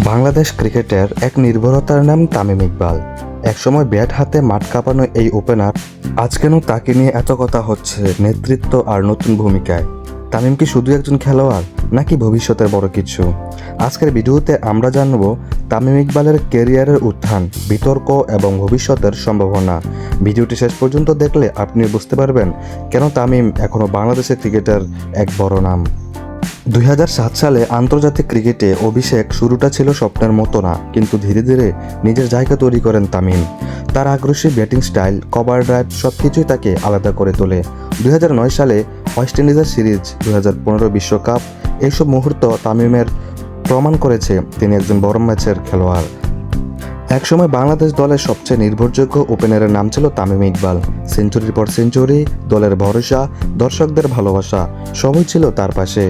বাংলাদেশ ক্রিকেটের এক নির্ভরতার নাম তামিম ইকবাল। একসময় ব্যাট হাতে মাঠ কাঁপানো এই ওপেনার আজ কেন তাকে নিয়ে এত কথা হচ্ছে নেতৃত্ব আর নতুন ভূমিকায়? তামিম কি শুধু একজন খেলোয়াড় নাকি ভবিষ্যতের বড় কিছু? আজকের ভিডিওতে আমরা জানব তামিম ইকবালের ক্যারিয়ারের উত্থান, বিতর্ক এবং ভবিষ্যতের সম্ভাবনা। ভিডিওটি শেষ পর্যন্ত দেখলে আপনি বুঝতে পারবেন কেন তামিম এখনও বাংলাদেশের ক্রিকেটের এক বড় নাম। 2007 সালে আন্তর্জাতিক ক্রিকেটে অভিষেক শুরুটা ছিল স্বপ্নের মতো না, কিন্তু ধীরে ধীরে নিজের জায়গা তৈরি করেন তামিম। তার আগ্রাসী ব্যাটিং স্টাইল, কভার ড্রাইভ সবকিছুই তাকে আলাদা করে তোলে। 2009 সালে ওয়েস্ট ইন্ডিজের সিরিজ, 2015 বিশ্বকাপ, এইসব মুহূর্ত তামিমের প্রমাণ করেছে তিনি একজন বড় ম্যাচের খেলোয়াড়। একসময় বাংলাদেশ দলের সবচেয়ে নির্ভরযোগ্য ওপেনারের নাম ছিল তামিম ইকবাল। সেঞ্চুরির পর সেঞ্চুরি, দলের ভরসা, দর্শকদের ভালোবাসা সবই ছিল তার পাশে।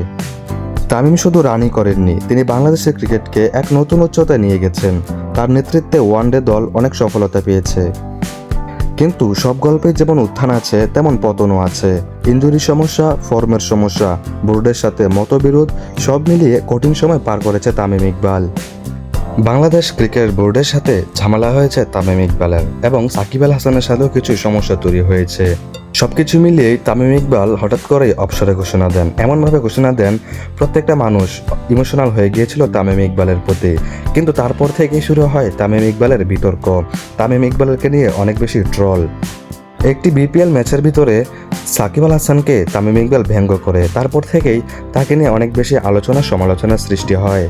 তামিম শুধু রানই করেননি, তিনি বাংলাদেশের ক্রিকেটকে এক নতুন উচ্চতায় নিয়ে গেছেন। তার নেতৃত্বে ওয়ানডে দল অনেক সফলতা পেয়েছে, কিন্তু সব গল্পে যেমন উত্থান আছে তেমন পতনও আছে। ইনজুরি সমস্যা, ফর্মের সমস্যা, বোর্ডের সাথে মতবিরোধ, সব মিলিয়ে কঠিন সময় পার করেছে তামিম ইকবাল। বাংলাদেশ ক্রিকেট বোর্ডের সাথে ঝামেলা হয়েছে তামিম ইকবালের, এবং সাকিব আল হাসানের সাথেও কিছু সমস্যা তৈরি হয়েছে। সবকিছু মিলিয়েই তামিম ইকবাল হঠাৎ করেই অবসরের ঘোষণা দেন। এমনভাবে ঘোষণা দেন প্রত্যেকটা মানুষ ইমোশনাল হয়ে গিয়েছিল তামিম ইকবালের প্রতি। কিন্তু তারপর থেকেই শুরু হয় তামিম ইকবালের বিতর্ক, তামিম ইকবালকে নিয়ে অনেক বেশি ট্রল। একটি বিপিএল ম্যাচের ভিতরে সাকিব আল হাসানকে তামিম ইকবাল ব্যঙ্গ করে, তারপর থেকেই তাকে নিয়ে অনেক বেশি আলোচনা সমালোচনার সৃষ্টি হয়।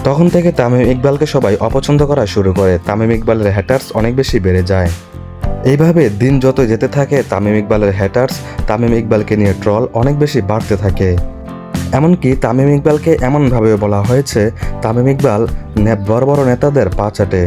তখন থেকে তামিম ইকবালকে সবাই অপছন্দ করা শুরু করে, তামিম ইকবালের হ্যাটার্স অনেক বেশি বেড়ে যায়। এইভাবে দিন যত যেতে থাকে তামিম ইকবালের হ্যাটার্স, তামিম ইকবালকে নিয়ে ট্রল অনেক বেশি বাড়তে থাকে। এমনকি তামিম ইকবালকে এমনভাবেও বলা হয়েছে তামিম ইকবাল বড় বড় নেতাদের পা চাটে।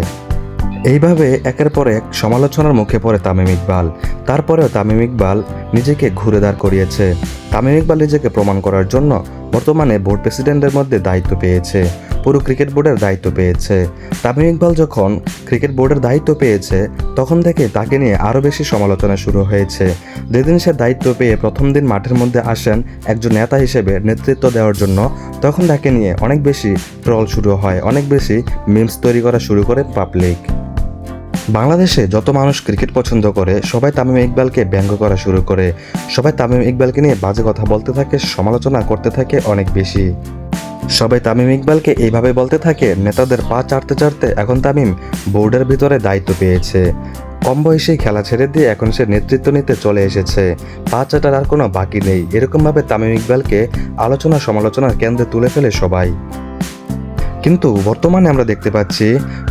এইভাবে একের পর এক সমালোচনার মুখে পড়ে তামিম ইকবাল। তারপরেও তামিম ইকবাল নিজেকে ঘুরে দাঁড় করিয়েছে। তামিম ইকবাল নিজেকে প্রমাণ করার জন্য বর্তমানে বোর্ড প্রেসিডেন্টের মধ্যে দায়িত্ব পেয়েছে, পুরো ক্রিকেট বোর্ডের দায়িত্ব পেয়েছে। তামিম ইকবাল যখন ক্রিকেট বোর্ডের দায়িত্ব পেয়েছে তখন থেকে তাকে নিয়ে আরও বেশি সমালোচনা শুরু হয়েছে। যেদিন সে দায়িত্ব পেয়ে প্রথম দিন মাঠের মধ্যে আসেন একজন নেতা হিসেবে নেতৃত্ব দেওয়ার জন্য, তখন তাকে নিয়ে অনেক বেশি ট্রল শুরু হয়, অনেক বেশি মিমস তৈরি করা শুরু করে পাবলিক। বাংলাদেশে যত মানুষ ক্রিকেট পছন্দ করে সবাই তামিম ইকবালকে ব্যঙ্গ করা শুরু করে, সবাই তামিম ইকবালকে নিয়ে বাজে কথা বলতে থাকে, সমালোচনা করতে থাকে অনেক বেশি। সবাই তামিম ইকবালকে এইভাবে বলতে থাকে নেতাদের পা চাটতে চাটতে এখন তামিম বোর্ডের ভিতরে দায়িত্ব পেয়েছে। কম বয়সেই খেলা ছেড়ে দিয়ে এখন সে নেতৃত্ব নিতে চলে এসেছে, পা চাটার আর কোনো বাকি নেই। এরকমভাবে তামিম ইকবালকে আলোচনা সমালোচনার কেন্দ্রে তুলে ফেলে সবাই। কিন্তু বর্তমানে আমরা দেখতে পাচ্ছি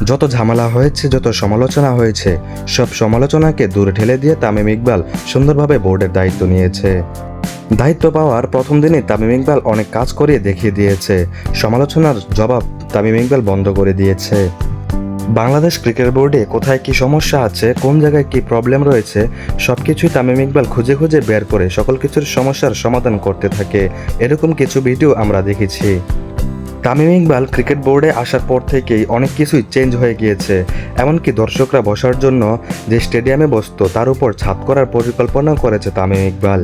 যত ঝামেলা হয়েছে, যত সমালোচনা হয়েছে, সব সমালোচনাকে দূরে ঠেলে দিয়ে তামিম ইকবাল সুন্দরভাবে বোর্ডের দায়িত্ব নিয়েছে। দায়িত্ব পাওয়ার প্রথম দিনে তামিম ইকবাল অনেক কাজ করিয়ে দেখিয়ে দিয়েছে, সমালোচনার জবাব তামিম ইকবাল বন্ধ করে দিয়েছে। বাংলাদেশ ক্রিকেট বোর্ডে কোথায় কি সমস্যা আছে, কোন জায়গায় কি প্রবলেম রয়েছে, সব কিছুই তামিম ইকবাল খুঁজে খুঁজে বের করে সকল কিছুর সমস্যার সমাধান করতে থাকে। এরকম কিছু ভিডিও আমরা দেখেছি। তামিম ইকবাল ক্রিকেট বোর্ডে আসার পর থেকেই অনেক কিছুই চেঞ্জ হয়ে গিয়েছে। এমনকি দর্শকরা বসার জন্য যে স্টেডিয়ামে বসতো তার উপর ছাদ করার পরিকল্পনা করেছে তামিম ইকবাল।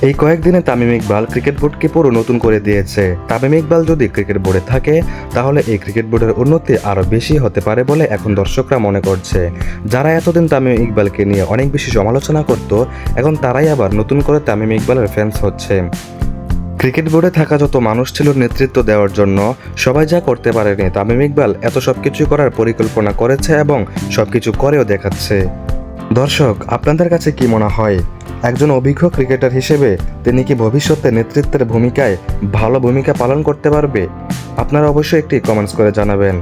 এই কয়েকদিনে তামিম ইকবাল ক্রিকেট বোর্ডকে পুরো নতুন করে দিয়েছে। তামিম ইকবাল যদি ক্রিকেট বোর্ডে থাকে তাহলে এই ক্রিকেট বোর্ডের উন্নতি আরও বেশি হতে পারে বলে এখন দর্শকরা মনে করছে। যারা এতদিন তামিম ইকবালকে নিয়ে অনেক বেশি সমালোচনা করত, এখন তারাই আবার নতুন করে তামিম ইকবালের ফ্যান্স হচ্ছে। ক্রিকেট বোর্ডে থাকা যত মানুষ ছিল নেতৃত্ব দেওয়ার জন্য, সবাই যা করতে পারেনি, তামিম ইকবাল এত সব কিছু করার পরিকল্পনা করেছে এবং সব কিছু করেও দেখাচ্ছে। দর্শক, আপনাদের কাছে কি মনে হয় একজন অভিজ্ঞ ক্রিকেটার হিসেবে তিনি কি ভবিষ্যতে নেতৃত্বের ভূমিকায় ভালো ভূমিকা পালন করতে পারবে? আপনারা অবশ্যই একটি কমেন্টস করে জানাবেন।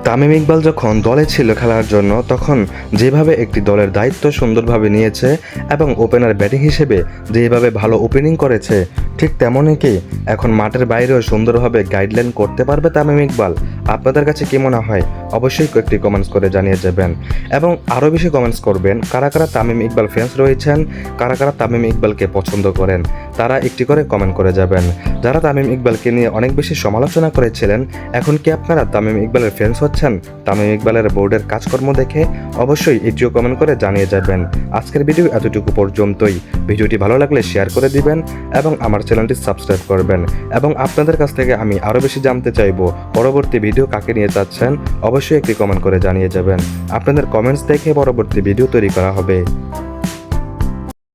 তামিম ইকবাল যখন দলে ছিল খেলার জন্য, তখন যেভাবে একটি দলের দায়িত্ব সুন্দরভাবে নিয়েছে এবং ওপেনার ব্যাটিং হিসেবে যেভাবে ভালো ওপেনিং করেছে, ঠিক তেমনই কি এখন মাঠের বাইরেও সুন্দরভাবে গাইডলাইন করতে পারবে তামিম ইকবাল? আপনাদের কাছে কি মনে হয় অবশ্যই একটি কমেন্টস করে জানিয়ে যাবেন, এবং আরও বেশি কমেন্টস করবেন কারা কারা তামিম ইকবাল ফ্যান্স রয়েছেন, কারা কারা তামিম ইকবালকে পছন্দ করেন, তারা একটি করে কমেন্ট করে যাবেন। যারা তামিম ইকবালকে নিয়ে অনেক বেশি সমালোচনা করেছিলেন, এখন কি আপনারা তামিম ইকবালের ফ্যান্স হচ্ছেন? তামিম ইকবালের বোর্ডের কাজকর্ম দেখে অবশ্যই এটিও কমেন্ট করে জানিয়ে যাবেন। আজকের ভিডিও এতটুকু পর্যন্তই। ভিডিওটি ভালো লাগলে শেয়ার করে দিবেন এবং আমার চ্যানেলটি সাবস্ক্রাইব করবেন এবং আপনাদের কাছ থেকে আমি আরও বেশি জানতে চাইবো পরবর্তী ভিডিও কাকে নিয়ে চাচ্ছেন অবশ্যই একটি কমেন্ট করে জানিয়ে যাবেন। আপনাদের কমেন্টস দেখে পরবর্তী ভিডিও তৈরি করা হবে।